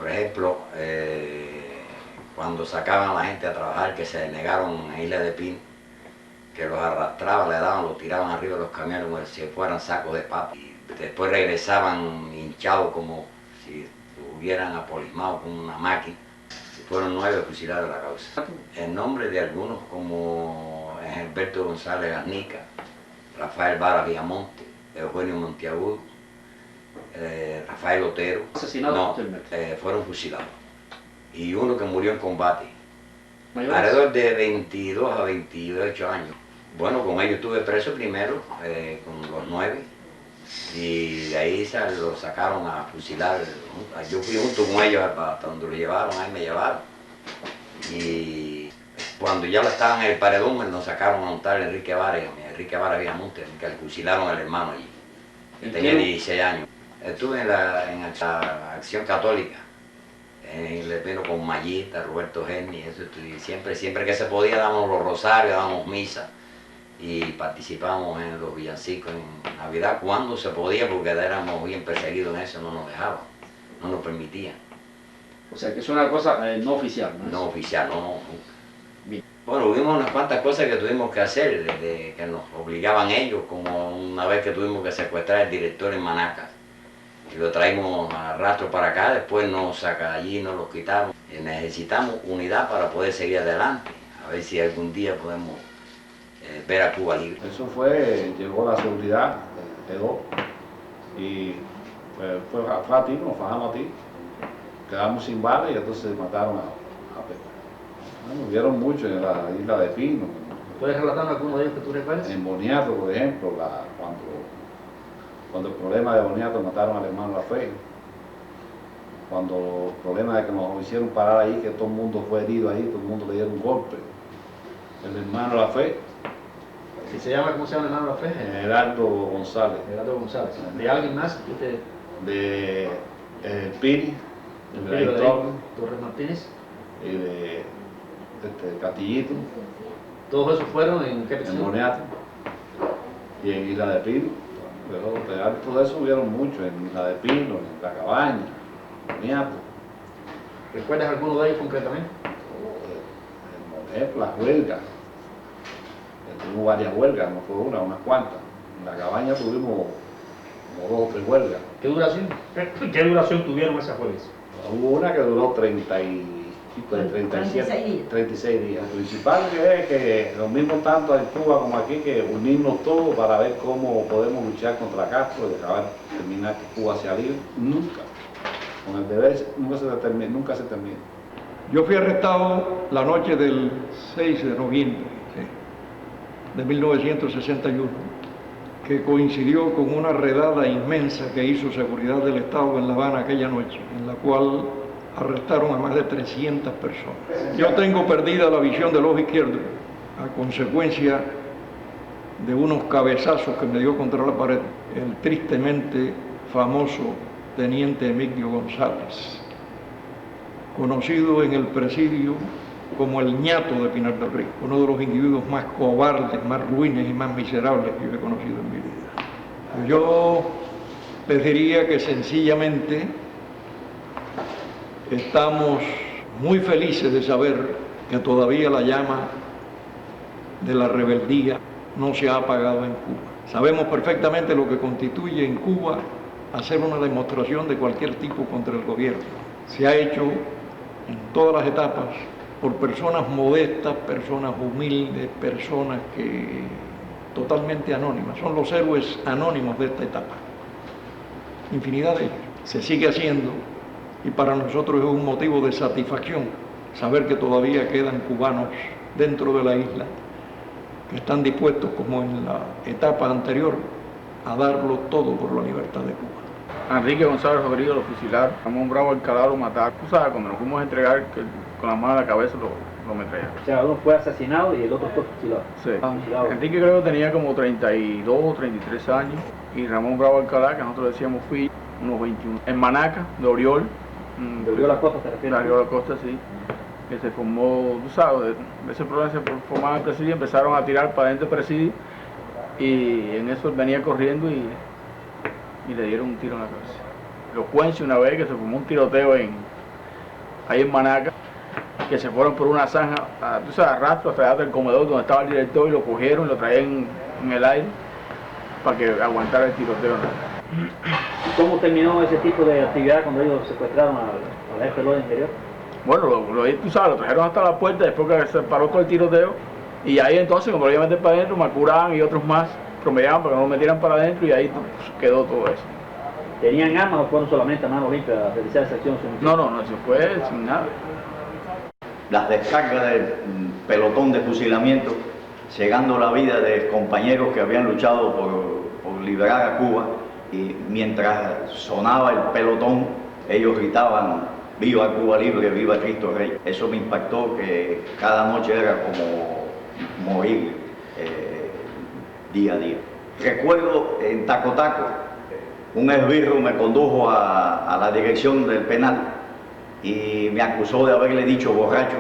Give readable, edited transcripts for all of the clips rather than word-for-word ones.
Por ejemplo, cuando sacaban a la gente a trabajar, que se negaron en Isla de Pino, que los arrastraban, le daban, los tiraban arriba de los camiones como si fueran sacos de papa. Y después regresaban hinchados como si hubieran apolismado con una máquina. Fueron 9 fusilados a la causa. En nombre de algunos como Gilberto González Garnica, Rafael Vara Villamonte, Eugenio Monteagudo, Rafael Otero. ¿Asesinados? No, fueron fusilados. Y uno que murió en combate. ¿Mayores? Alrededor de 22 a 28 años. Bueno, con ellos estuve preso primero, con los 9. Y de ahí lo sacaron a fusilar. Yo fui junto con ellos hasta donde lo llevaron, ahí me llevaron. Y cuando ya lo estaban en el paredón, nos sacaron a montar Enrique Vara Villamonte, que le fusilaron al hermano allí. Él tenía 16 años. Estuve en la Acción Católica, en el pleno con Mayita, Roberto Gerni, eso, y siempre que se podía dábamos los rosarios, dábamos misa y participábamos en los villancicos en Navidad cuando se podía, porque éramos bien perseguidos en eso, no nos dejaban, no nos permitían. O sea que es una cosa no oficial, ¿no? No oficial, no, nunca. Bien. Bueno, hubimos unas cuantas cosas que tuvimos que hacer, que nos obligaban ellos, como una vez que tuvimos que secuestrar al director en Manacas. Y lo traímos a rastro para acá, después nos saca allí, nos lo quitamos. Y necesitamos unidad para poder seguir adelante, a ver si algún día podemos ver a Cuba libre. Eso fue, llegó la seguridad, quedó, y fue a ti, nos fajamos a ti, quedamos sin balas y entonces mataron a Pepe. Bueno, vieron mucho en la Isla de Pino. ¿Puedes relatar alguno de ellos que tú recuerdes? En Boniato, por ejemplo, cuando el problema de Boniato mataron al hermano La Fe, cuando el problema de que nos hicieron parar ahí, que todo el mundo fue herido ahí, todo el mundo le dieron un golpe, el hermano La Fe. ¿Y se llama, cómo se llama el hermano La Fe? Gerardo González. Gerardo González. ¿De alguien más? De Piri, de Torres Martínez. y de Castillito, ¿Todos esos fueron en qué en prisión? Boniato y en Isla de Pino. Pero todo eso hubieron mucho, en Isla de Pino, en La Cabaña, en Boniato. ¿Recuerdas alguno de ellos concretamente? Por ejemplo, las huelgas. Tuvimos varias huelgas, no fue una, unas cuantas. En La Cabaña tuvimos como 2 o 3 huelgas. ¿Qué duración? ¿Qué duración tuvieron esas huelgas? Hubo una que duró 36 días. Lo principal es que lo mismo tanto en Cuba como aquí, que unirnos todos para ver cómo podemos luchar contra Castro y acabar, terminar que Cuba sea libre. Nunca. Con el deber nunca se termina. Yo fui arrestado la noche del 6 de noviembre de 1961, que coincidió con una redada inmensa que hizo Seguridad del Estado en La Habana aquella noche, en la cual arrestaron a más de 300 personas. Yo tengo perdida la visión del ojo izquierdo a consecuencia de unos cabezazos que me dio contra la pared el tristemente famoso teniente Emilio González, conocido en el presidio como el ñato de Pinar del Río, uno de los individuos más cobardes, más ruines y más miserables que yo he conocido en mi vida. Yo les diría que sencillamente estamos muy felices de saber que todavía la llama de la rebeldía no se ha apagado en Cuba. Sabemos perfectamente lo que constituye en Cuba hacer una demostración de cualquier tipo contra el gobierno. Se ha hecho en todas las etapas por personas modestas, personas humildes, personas que totalmente anónimas, son los héroes anónimos de esta etapa. Infinidad de ellos. Se sigue haciendo y para nosotros es un motivo de satisfacción saber que todavía quedan cubanos dentro de la isla que están dispuestos, como en la etapa anterior, a darlo todo por la libertad de Cuba. Enrique González Rodríguez lo fusilaron, Ramón Bravo Alcalá lo mataron. Tú sabes, cuando nos fuimos a entregar, que con la mano a la cabeza lo metrallaron. O sea, uno fue asesinado y el otro fue fusilado. Sí. Fusilado. Enrique creo que tenía como 32 o 33 años y Ramón Bravo Alcalá, que nosotros decíamos fui unos 21. En Manaca, de Oriol. ¿De Oriol Acosta te refieres? De Oriol Acosta, sí. Que se formó, tú sabes, de ese problema se formaba el presidio, empezaron a tirar para adentro del presidio y en eso él venía corriendo y le dieron un tiro en la cabeza. Los Cuenches una vez que se formó un tiroteo en ahí en Manaca, que se fueron por una zanja, tú sabes, arrastro hasta allá del comedor donde estaba el director y lo cogieron y lo traían en el aire para que aguantara el tiroteo. ¿Cómo terminó ese tipo de actividad cuando ellos secuestraron al jefe del orden interior? Bueno, tú sabes, lo trajeron hasta la puerta después que se paró todo el tiroteo y ahí entonces, como lo iban a meter para adentro, Macurán y otros más promediaban para que no lo metieran para adentro y ahí quedó todo eso. ¿Tenían armas o fueron solamente a mano limpia a realizar esa acción? No, eso fue sin nada. Las descargas del pelotón de fusilamiento, llegando la vida de compañeros que habían luchado por liberar a Cuba, y mientras sonaba el pelotón, ellos gritaban "Viva Cuba libre, viva Cristo Rey". Eso me impactó, que cada noche era como morir día a día. Recuerdo en Taco Taco, un esbirro me condujo a la dirección del penal y me acusó de haberle dicho borracho,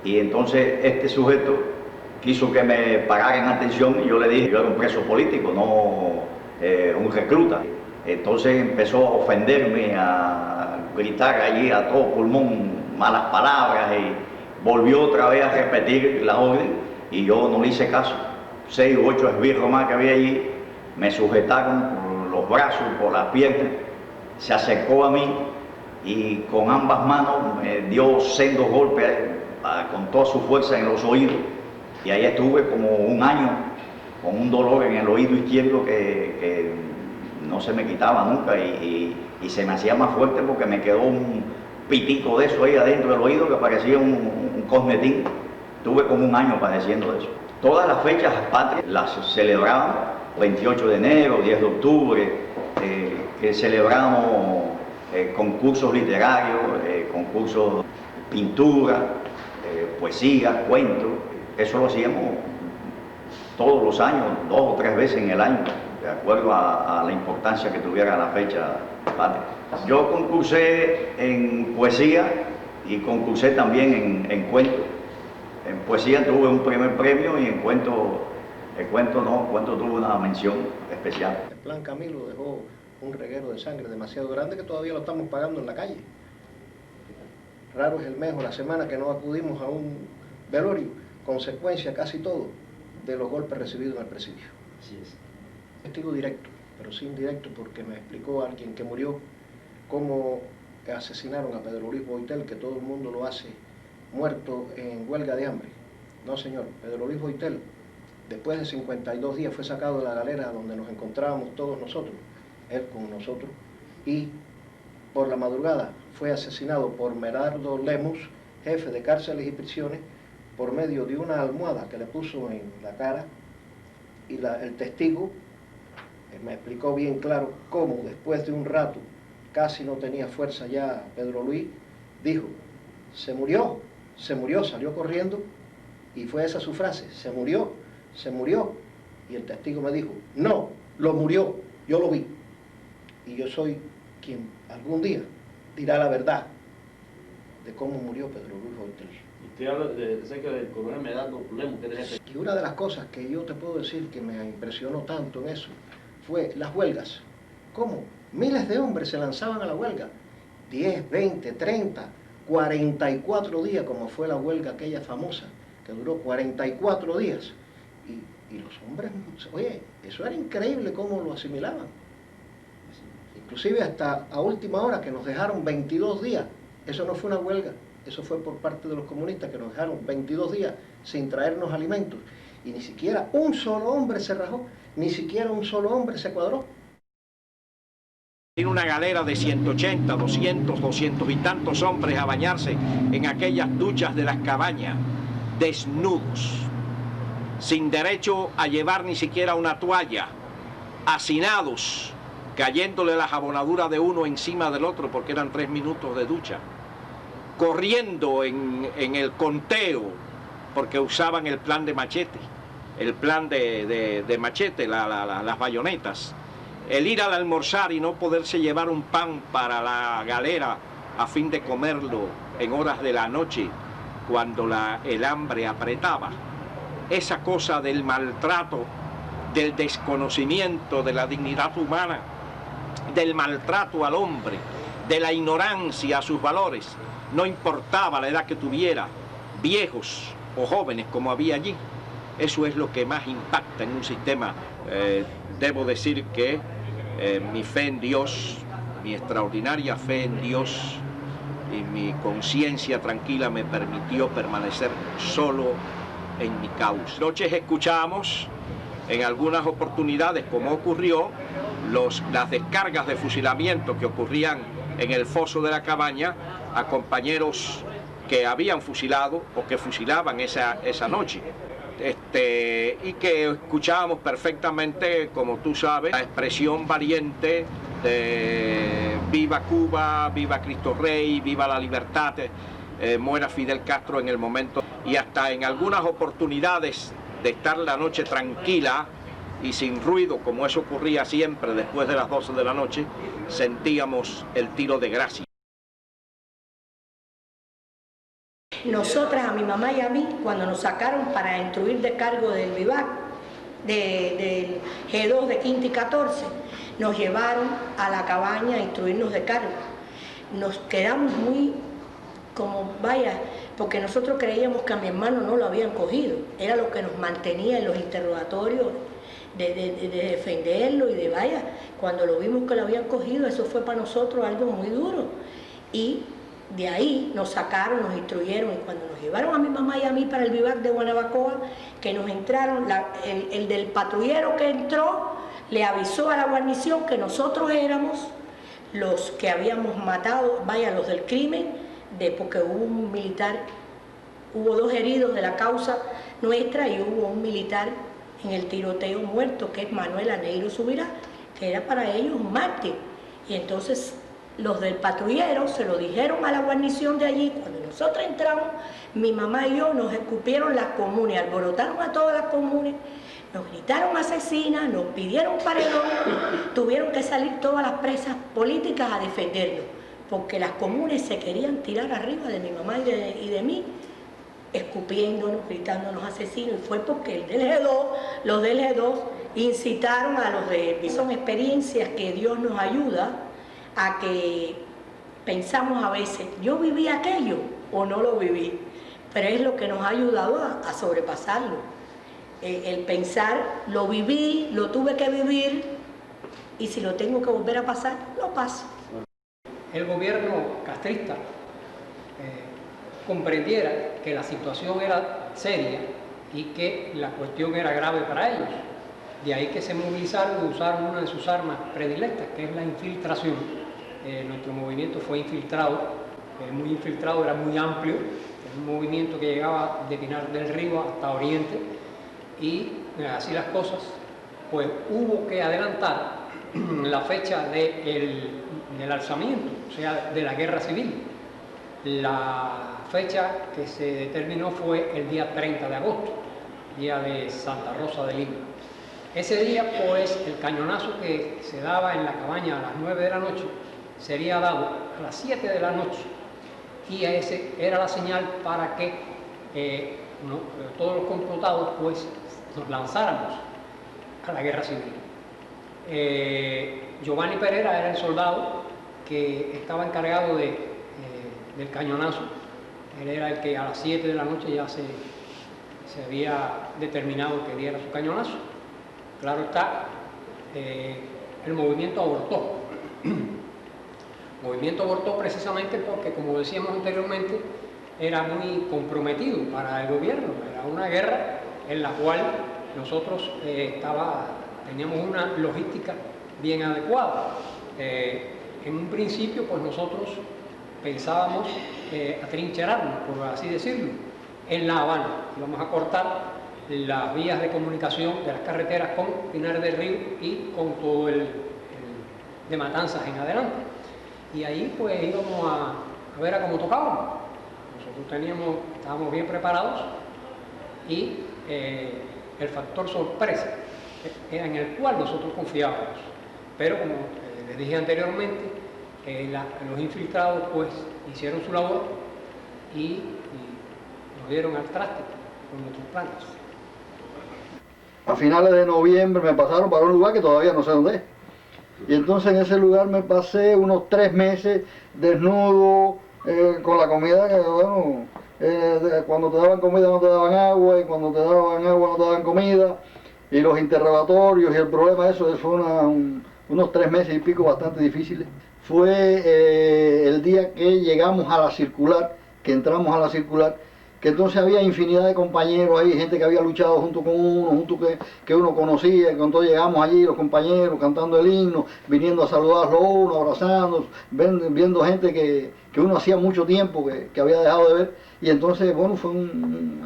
y entonces este sujeto quiso que me pagara en atención y yo le dije que yo era un preso político, no un recluta. Entonces empezó a ofenderme, a gritar allí a todo pulmón malas palabras y volvió otra vez a repetir la orden y yo no le hice caso. 6 u 8 esbirros más que había allí me sujetaron por los brazos, por las piernas, se acercó a mí y con ambas manos me dio sendos golpes con toda su fuerza en los oídos, y ahí estuve como un año con un dolor en el oído izquierdo que no se me quitaba nunca y se me hacía más fuerte porque me quedó un pitico de eso ahí adentro del oído que parecía un cosmetín. Tuve como un año padeciendo de eso. Todas las fechas patrias las celebramos, 28 de enero, 10 de octubre, que celebramos concursos literarios, concursos de pintura, poesía, cuentos. Eso lo hacíamos todos los años, 2 o 3 veces en el año, de acuerdo a la importancia que tuviera la fecha patria. Yo concursé en poesía y concursé también en cuentos. En poesía tuve un primer premio y en cuento tuve una mención especial. El plan Camilo dejó un reguero de sangre demasiado grande que todavía lo estamos pagando en la calle. Raro es el mes o la semana que no acudimos a un velorio, consecuencia casi todo de los golpes recibidos en el presidio. Así es. Testigo directo, pero sí indirecto, porque me explicó alguien que murió cómo asesinaron a Pedro Luis Boitel, que todo el mundo lo hace muerto en huelga de hambre. No, señor, Pedro Luis Boitel, después de 52 días fue sacado de la galera donde nos encontrábamos todos nosotros, él con nosotros, y por la madrugada fue asesinado por Merardo Lemus, jefe de cárceles y prisiones, por medio de una almohada que le puso en la cara, y el testigo me explicó bien claro cómo después de un rato, casi no tenía fuerza ya Pedro Luis, dijo: se murió, salió corriendo, y fue esa su frase: se murió, y el testigo me dijo: no, lo murió, yo lo vi, y yo soy quien algún día dirá la verdad de cómo murió Pedro Luis Boitel. Usted habla de cerca del coronel Merardo Lemus, que es Y una de las cosas que yo te puedo decir que me impresionó tanto en eso fue las huelgas. ¿Cómo? Miles de hombres se lanzaban a la huelga, 10, 20, 30, 44 días, como fue la huelga aquella famosa, que duró 44 días. Y los hombres, oye, eso era increíble cómo lo asimilaban. Inclusive hasta a última hora, que nos dejaron 22 días. Eso no fue una huelga, eso fue por parte de los comunistas, que nos dejaron 22 días sin traernos alimentos. Y ni siquiera un solo hombre se rajó, ni siquiera un solo hombre se cuadró. Tiene una galera de 180, 200 y tantos hombres a bañarse en aquellas duchas de las cabañas, desnudos, sin derecho a llevar ni siquiera una toalla, hacinados, cayéndole la jabonadura de uno encima del otro porque eran 3 minutos de ducha, corriendo en el conteo porque usaban el plan de machete, el plan de machete, las bayonetas, el ir al almorzar y no poderse llevar un pan para la galera a fin de comerlo en horas de la noche cuando el hambre apretaba. Esa cosa del maltrato, del desconocimiento de la dignidad humana, del maltrato al hombre, de la ignorancia a sus valores, no importaba la edad que tuviera, viejos o jóvenes como había allí. Eso es lo que más impacta en un sistema. Debo decir que mi fe en Dios, mi extraordinaria fe en Dios y mi conciencia tranquila me permitió permanecer solo en mi causa. Noches escuchamos en algunas oportunidades, como ocurrió, las descargas de fusilamiento que ocurrían en el foso de la cabaña a compañeros que habían fusilado o que fusilaban esa noche. Y que escuchábamos perfectamente, como tú sabes, la expresión valiente de viva Cuba, viva Cristo Rey, viva la libertad, muera Fidel Castro en el momento. Y hasta en algunas oportunidades de estar la noche tranquila y sin ruido, como eso ocurría siempre después de las 12 de la noche, sentíamos el tiro de gracia. Nosotras, a mi mamá y a mí, cuando nos sacaron para instruir de cargo del vivac, del G2 de Quinta y 14, nos llevaron a la cabaña a instruirnos de cargo. Nos quedamos muy como, vaya, porque nosotros creíamos que a mi hermano no lo habían cogido. Era lo que nos mantenía en los interrogatorios de defenderlo y de vaya. Cuando lo vimos que lo habían cogido, eso fue para nosotros algo muy duro. Y de ahí nos sacaron, nos instruyeron, y cuando nos llevaron a mi mamá y a mí para el vivac de Guanabacoa, que nos entraron, el del patrullero que entró le avisó a la guarnición que nosotros éramos los que habíamos matado, vaya, los del crimen, porque hubo un militar, hubo 2 heridos de la causa nuestra y hubo un militar en el tiroteo muerto, que es Manuel Aneiro Subirá, que era para ellos un mártir. Y entonces los del patrullero se lo dijeron a la guarnición de allí. Cuando nosotros entramos, mi mamá y yo, nos escupieron las comunes, alborotaron a todas las comunes, nos gritaron asesinas, nos pidieron paredón, tuvieron que salir todas las presas políticas a defendernos, porque las comunes se querían tirar arriba de mi mamá y de mí, escupiéndonos, gritándonos asesinos, y fue porque el del G2, los del G2 incitaron a los de... Son experiencias que Dios nos ayuda a que pensamos a veces, ¿yo viví aquello o no lo viví? Pero es lo que nos ha ayudado a sobrepasarlo. El pensar, lo viví, lo tuve que vivir, y si lo tengo que volver a pasar, lo paso. El gobierno castrista comprendiera que la situación era seria y que la cuestión era grave para ellos. De ahí que se movilizaron y usaron una de sus armas predilectas, que es la infiltración. Nuestro movimiento fue infiltrado, muy infiltrado, era muy amplio, era un movimiento que llegaba de Pinar del Río hasta Oriente, y así las cosas, pues hubo que adelantar la fecha del alzamiento, o sea, de la guerra civil. La fecha que se determinó fue el día 30 de agosto, día de Santa Rosa de Lima. Ese día, pues, el cañonazo que se daba en la cabaña a las 9 de la noche sería dado a las 7 de la noche, y ese era la señal para que todos los complotados, pues, nos lanzáramos a la guerra civil. Giovanni Pereira era el soldado que estaba encargado del cañonazo. Él era el que a las 7 de la noche ya se había determinado que diera su cañonazo. Claro está, el movimiento abortó. El movimiento abortó precisamente porque, como decíamos anteriormente, era muy comprometido para el gobierno. Era una guerra en la cual nosotros teníamos una logística bien adecuada. En un principio, pues nosotros pensábamos atrincherarnos, por así decirlo, en La Habana. Íbamos a cortar las vías de comunicación de las carreteras con Pinar del Río y con todo el de Matanzas en adelante. Y ahí pues íbamos a ver a cómo tocábamos. Nosotros estábamos bien preparados, y el factor sorpresa era en el cual nosotros confiábamos. Pero como les dije anteriormente, los infiltrados pues hicieron su labor y nos dieron al traste con nuestros planes. A finales de noviembre me pasaron para un lugar que todavía no sé dónde es. Y entonces en ese lugar me pasé unos 3 meses desnudo, con la comida que, bueno, cuando te daban comida no te daban agua, y cuando te daban agua no te daban comida, y los interrogatorios y el problema de eso fue unos 3 meses y pico bastante difíciles. Fue el día que llegamos a la circular, que entramos a la circular, que entonces había infinidad de compañeros ahí, gente que había luchado junto con uno, que uno conocía, y cuando llegamos allí los compañeros cantando el himno, viniendo a saludarlo uno, abrazándonos, viendo gente que uno hacía mucho tiempo que había dejado de ver, y entonces, bueno, fue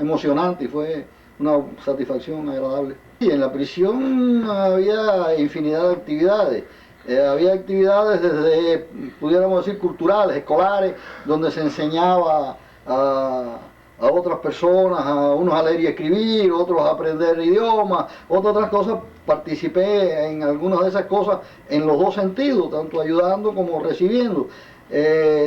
emocionante y fue una satisfacción agradable. Y en la prisión había infinidad de actividades. Había actividades desde, pudiéramos decir, culturales, escolares, donde se enseñaba a otras personas, a unos a leer y escribir, otros a aprender idiomas, otras cosas. Participé en algunas de esas cosas en los dos sentidos, tanto ayudando como recibiendo.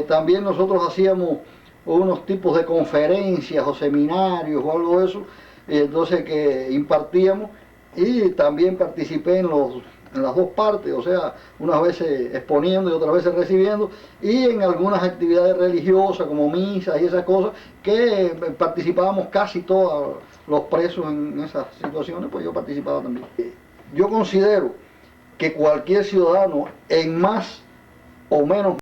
También nosotros hacíamos unos tipos de conferencias o seminarios o algo de eso, entonces que impartíamos, y también participé en las dos partes, o sea, unas veces exponiendo y otras veces recibiendo, y en algunas actividades religiosas como misas y esas cosas, que participábamos casi todos los presos en esas situaciones, pues yo participaba también. Yo considero que cualquier ciudadano, en más o menos